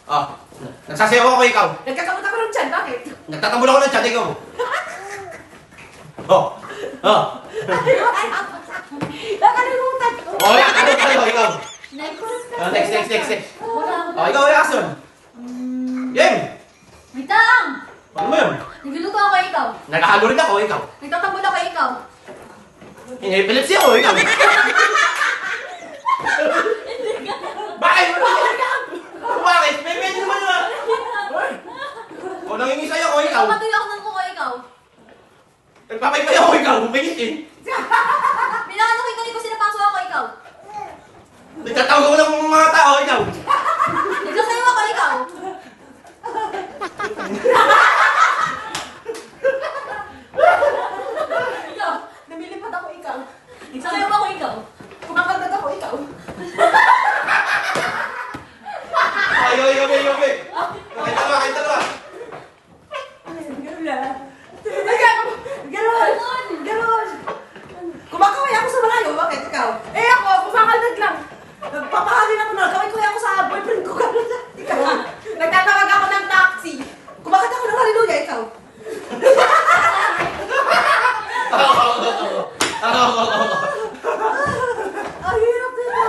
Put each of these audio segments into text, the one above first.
Oh, nagsasayaw ako ikaw. Nagkakamot ako ng tiyan, bakit? Nagtatambol ako ng tiyan, ikaw. Oh, oh. Nakalimutan ko. Oh, ano, ikaw. Next. Oh, next. Oh, ikaw ay ason. Game. Wait lang! Ano mo yun? Nagluluto ako ikaw. Nagahalo rin ako, ikaw. Nagtatambol ako ikaw. Epilepsy ako, ikaw. Bakit? Bakit? May medyo naman na. O, nangingisay ako, ikaw. Patuloy ako ng kuko ikaw. Nagpapaypay ako, ikaw. Bumingit eh. Pinakano ko ikaw, hindi ko sinapaso ako ikaw. Nagtatawag ako ng mga tao, ikaw. Nagsasayaw ako ikaw. Ikaw, namilipad ako ikaw. Nagsasayaw ako ikaw. Kumakagdag ako ikaw. Okay. Kain dalawa. Ganon! Kumakaway ako sa malayo, bakit ikaw? Eh ako, kumakaldag lang. Nagpapahalin ako na, kaway-kaway ako sa boyfriend ko. Ikaw, nagtatawag ako ng taxi. Kumakanta ako ng hallelujah, ikaw. Ang hirap dito.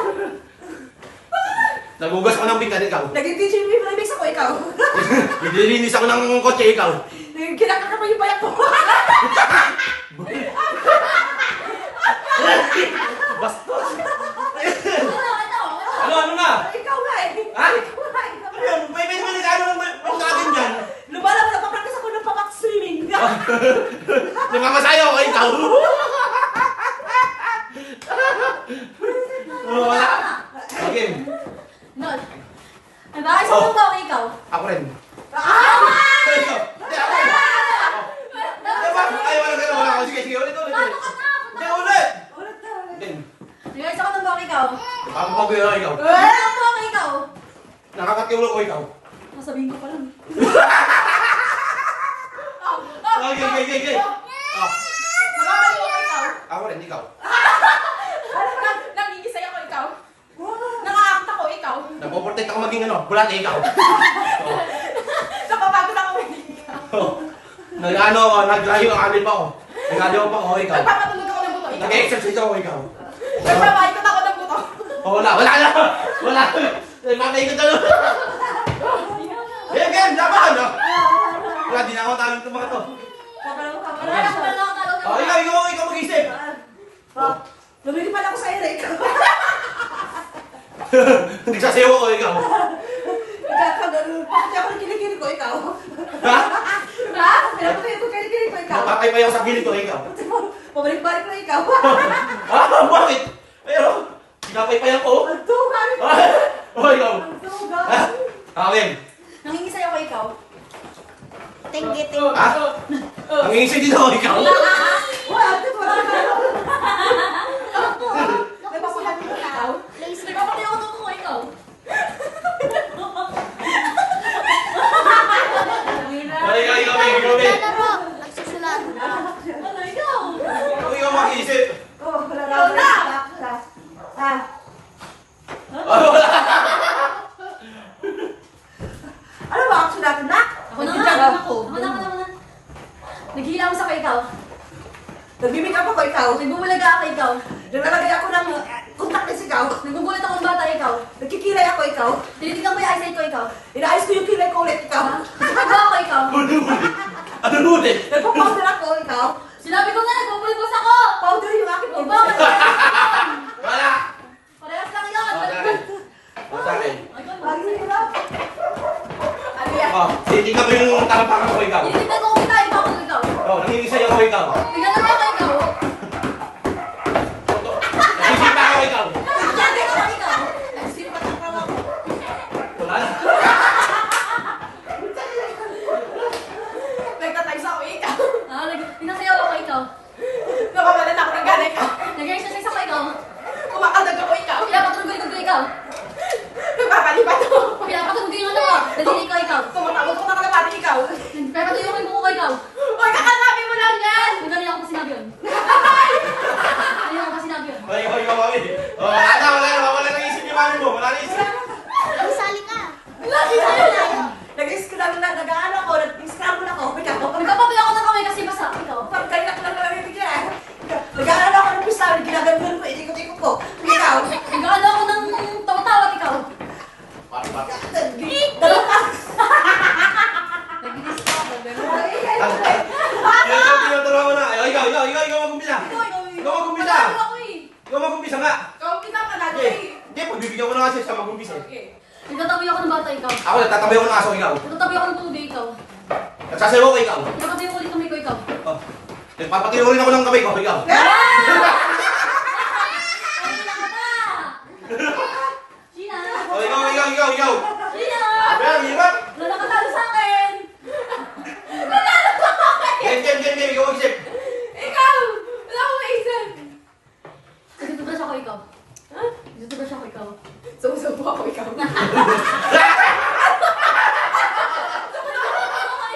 Nagugas ako ng bingkan, ikaw. Nag-DJ remix ako, ikaw. Nililinis ako ng kotse, ikaw. Kinakaka pa yung bayak ko. Bastos! Ano na? Ikaw nga eh. Ha? Ikaw nga eh. Ano yun? May ano ng natin dyan? Lumala mo, nagpa-practice ako ng papak swimming. Nagmamasayaw ako, ikaw. Wala. Okay. No. Ang bakit sa mundo ako ikaw? Ako rin. Ah! Ikaw. Hindi, ako rin. Ay, wala ako. Sige, ulit. Paano ka na? Hindi, ulit. Ulit na. Din. Nagayos ako ng baka ikaw. Papapaguyo ako, ikaw. Ano ang baka ikaw? Nakakatiulo ko, ikaw. Nasabihin ko pa lang. Okay. Nagkakaliwa ko ikaw. Ako rin, ikaw. Alam mo, nangigisay ako ikaw. Naka-act ako ikaw. Nagpo-protect ako maging bulate, ikaw. Napapagod ako maging ikaw. Naglayo ang amin pa ako. Naglayo pa ako, ikaw. Nagpapatulog ako ng buto ikaw. Nag-exercise ako, ikaw. Nagpapaikot ako ng buto. Wala na. Nagpapaikot ako. Game, laban! Wala, di na ako talong itong mga to. Ikaw mag-isip. Lumilipad ako sa Eric. Nagsasayaw ako, ikaw. Pakati ako ng kilikili ko, ikaw. Ha? Ha? Pinapatay ko kilikili ko, ikaw. Napapaypay ako sa gilid ko, ikaw. Pabalik-balik ko, ikaw. Bakit? Pero, pinapaypay ako. Ang tugan. Ikaw. Ang tugan. Akin. Nangingisay ako, ikaw. Ha? Nangingisay din ako, ikaw. Wala, wala. Nagpapalag ko, ikaw. Nagpapatay ako ng kuko, ikaw. Ikaw. Nagsusulat. Ano, ikaw? Ikaw mag-isip. Wala Wala. Ano ba ako sulat na? Ako na. Naghihilamos ako ikaw. Nagbibig up ako ikaw. Nagbumulaga ako ikaw. Naglalagay ako ng contactless ikaw. Nagugulat akong bata ikaw. Nagkikilay ako ikaw. Tinitignan mo yung eyesight ko ikaw. Inaayos ko yung kilay ko ulit ikaw. Nagpapagawa ako ikaw. Ano ulit? Nagpa-powder ako ikaw. Sinabi ko nga, nagpapulibos ako. Powder yung akin. O bakit? Wala. Parehas lang yun. Sa akin. Ang hirap. Ano yan? Titignan mo yung talampakan ko, ikaw. Tinitignan ko kung kita, iba ako ikaw. Nangingisay ako, ikaw. Tignan mo ako ikaw. Nagsisipa ako, ikaw. Sabi ko ikaw. Nagsipat ako ako. Wala na. Nagtatimes ako ikaw. Pinasayaw ako ikaw. Nababalan ako ng gana ikaw. Nag-exercise ako ikaw. Kumakaldag ako ikaw. Pinapatulog ko ikaw. Nagpapalipat ako. Pinapatulog yung ano ko. Dalili ko ikaw. Tumatakot ko nakalapati ikaw. Pinapatulog yung buko ko ikaw. Uy, kakalabi mo lang yan! Hindi ako pa sinabi yun. Hindi ako pa sinabi yun. Ikaw, mami. Wala na. Wala na isip yung mami mo. Wala na isip. Sali ka. Wala! Dalawa ka. Naginis ko ako. Tinuturo mo na. Ay, ikaw mag-umpisa. Ikaw mag-umpisa. Ako eh. Ikaw mag-umpisa nga. Kita ka lagi. Sige. Hindi, pagbibigyan ko na kasi siya mag-umpisa. Nagtatabi ako ng bata, ikaw. Ako, nagtatabi ako ng aso, ikaw. Nagtatabi ako ng tubig, ikaw. Nagsasayaw ko, ikaw. Nagtatabi ako ulit kamay ko, ikaw. Oh. Nagpapatino rin ako ng kamay ko, ikaw. Ay, Gina! Oh, ikaw. Gina! Ayan, hirap. Wala nakatalo sa akin! Game, ikaw mag-isip. Ikaw! Wala akong maisip. Nagtutubrush ako, ikaw. Ha? Nagtutubrush ako, ikaw. Sumusubo ako ikaw. Ako,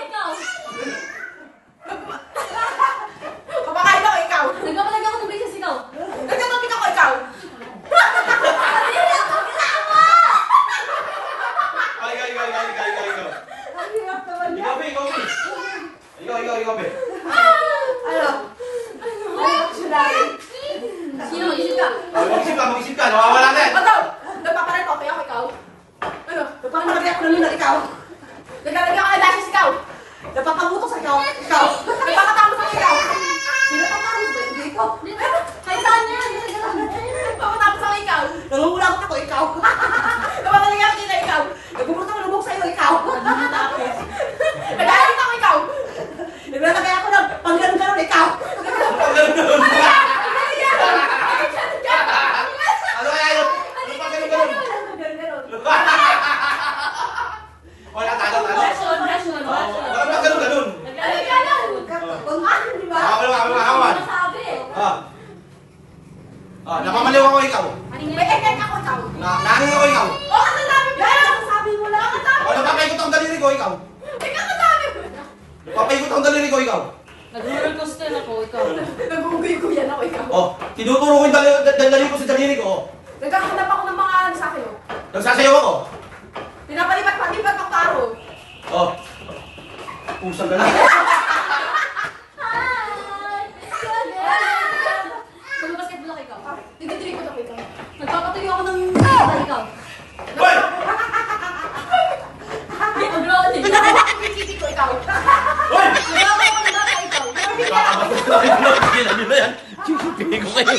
ikaw. Kumakain ako ikaw. Nagpapalagay ako ng braces, ikaw. Nagtatapik ako ikaw. Oh, ikaw. Ang hirap naman yan. Ikaw, be. Ano? Ano sinabi? Sino, mag-isip ka? Oh, mag-isip ka. Nawawala na yan. Ano? Nagpapalit ako ikaw. Ano? Nagpapalagay ako ng lunar ikaw. Naglalagay ako ng lashes ikaw. Nagpapabuto sa ikaw. Ikaw. Nagpapatapos ako ikaw. Pinapatapos ba? Hindi ikaw. Kahit saan yan? Nagpapatapos ako ikaw. Nangungulangot ako ikaw. Nagpapalagay ako kita ikaw. Nagpupunta ko lubog sa'yo ikaw. Nagalit ako ikaw. Naglalagay ako ng pangganon-ganon ikaw. Ano kaya yun? Ano pa ganun? Wala, talo. Version. Wala pa ganun. Di ba? Awan. Sabi eh. Napamaliw ako, ikaw. May kanya ako ikaw. Nanging ako, ikaw. Oo, kasasabi mo lang. Kasasabi mo lang. Napapaikot ang daliri ko, ikaw. Kasasabi mo. Napapaikot ang daliri ko, ikaw. Nag-roller coaster ako, ikaw. Naguguy-guyan ako ikaw. Oh, tinuturo ko yung daliri ko sa daliri ko. Nagkakanap ako ng mga ano sa akin. Oh. Nagsasayaw ako. Pinapalipat-palipat ang paro. Oh. Pusang ka na. Hi! Mag-basketball ako, ikaw. Nagtitripod ako ikaw. Nagpapatuyo ako ng bata, ikaw. Hoy! Mag-rolling. Nagpapakikiti ko ikaw. Hoy! Nagpapatuyo ako ng bata, ikaw. Nakakabato na yan. Chuchupihin ko kayo.